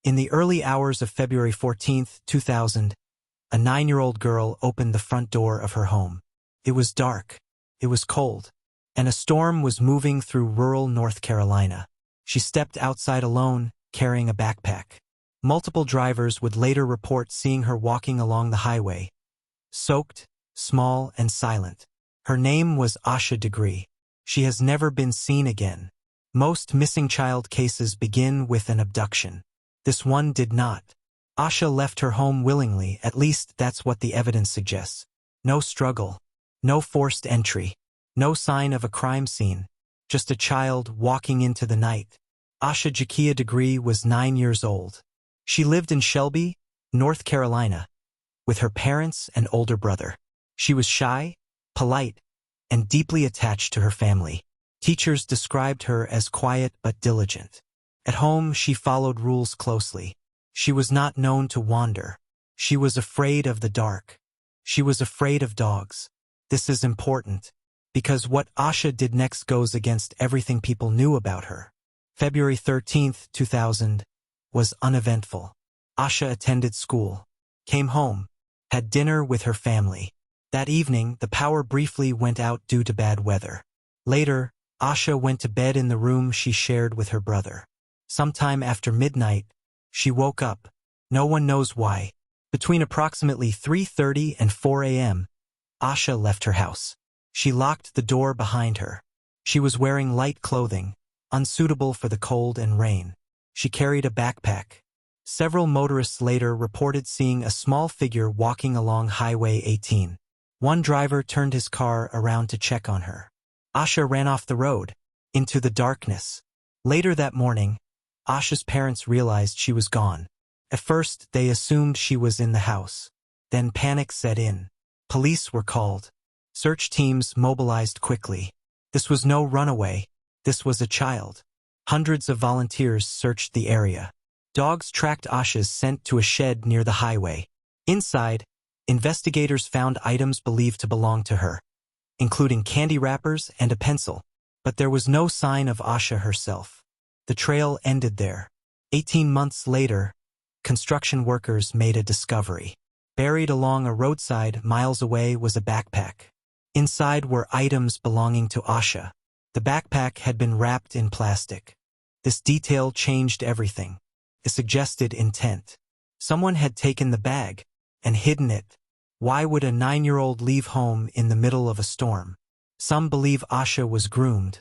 In the early hours of February 14, 2000, a 9-year-old girl opened the front door of her home. It was dark, it was cold, and a storm was moving through rural North Carolina. She stepped outside alone, carrying a backpack. Multiple drivers would later report seeing her walking along the highway, soaked, small, and silent. Her name was Asha Degree. She has never been seen again. Most missing child cases begin with an abduction. This one did not. Asha left her home willingly, at least that's what the evidence suggests. No struggle, no forced entry, no sign of a crime scene, just a child walking into the night. Asha Degree was 9 years old. She lived in Shelby, North Carolina, with her parents and older brother. She was shy, polite, and deeply attached to her family. Teachers described her as quiet but diligent. At home, she followed rules closely. She was not known to wander. She was afraid of the dark. She was afraid of dogs. This is important, because what Asha did next goes against everything people knew about her. February 13, 2000, was uneventful. Asha attended school, came home, had dinner with her family. That evening, the power briefly went out due to bad weather. Later, Asha went to bed in the room she shared with her brother. Sometime after midnight, she woke up. No one knows why. Between approximately 3:30 and 4 a.m., Asha left her house. She locked the door behind her. She was wearing light clothing, unsuitable for the cold and rain. She carried a backpack. Several motorists later reported seeing a small figure walking along Highway 18. One driver turned his car around to check on her. Asha ran off the road, into the darkness. Later that morning, Asha's parents realized she was gone. At first, they assumed she was in the house. Then panic set in. Police were called. Search teams mobilized quickly. This was no runaway. This was a child. Hundreds of volunteers searched the area. Dogs tracked Asha's scent to a shed near the highway. Inside, investigators found items believed to belong to her, including candy wrappers and a pencil. But there was no sign of Asha herself. The trail ended there. 18 months later, construction workers made a discovery. Buried along a roadside miles away was a backpack. Inside were items belonging to Asha. The backpack had been wrapped in plastic. This detail changed everything. It suggested intent. Someone had taken the bag and hidden it. Why would a 9-year-old leave home in the middle of a storm? Some believe Asha was groomed,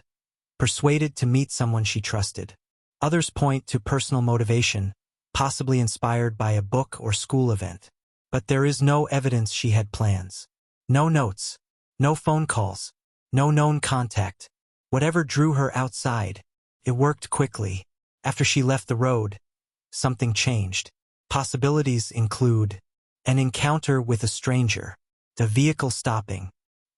persuaded to meet someone she trusted. Others point to personal motivation, possibly inspired by a book or school event. But there is no evidence she had plans. No notes, no phone calls, no known contact. Whatever drew her outside, it worked quickly. After she left the road, something changed. Possibilities include an encounter with a stranger, the vehicle stopping,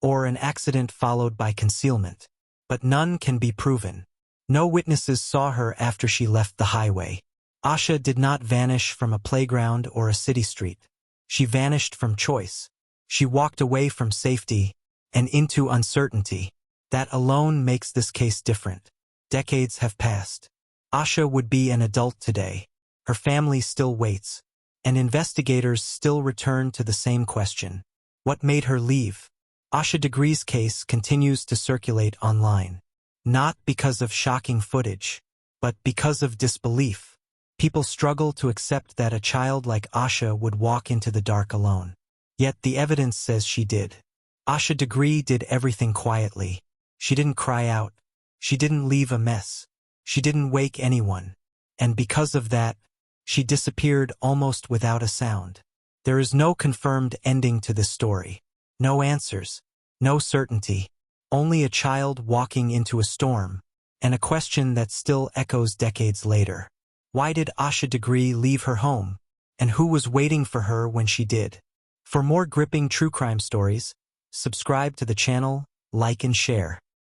or an accident followed by concealment. But none can be proven. No witnesses saw her after she left the highway. Asha did not vanish from a playground or a city street. She vanished from choice. She walked away from safety and into uncertainty. That alone makes this case different. Decades have passed. Asha would be an adult today. Her family still waits, and investigators still return to the same question. What made her leave? Asha Degree's case continues to circulate online. Not because of shocking footage, but because of disbelief. People struggle to accept that a child like Asha would walk into the dark alone. Yet the evidence says she did. Asha Degree did everything quietly. She didn't cry out. She didn't leave a mess. She didn't wake anyone. And because of that, she disappeared almost without a sound. There is no confirmed ending to this story. No answers. No certainty. Only a child walking into a storm, and a question that still echoes decades later. Why did Asha Degree leave her home? And who was waiting for her when she did? For more gripping true crime stories, subscribe to the channel, like and share.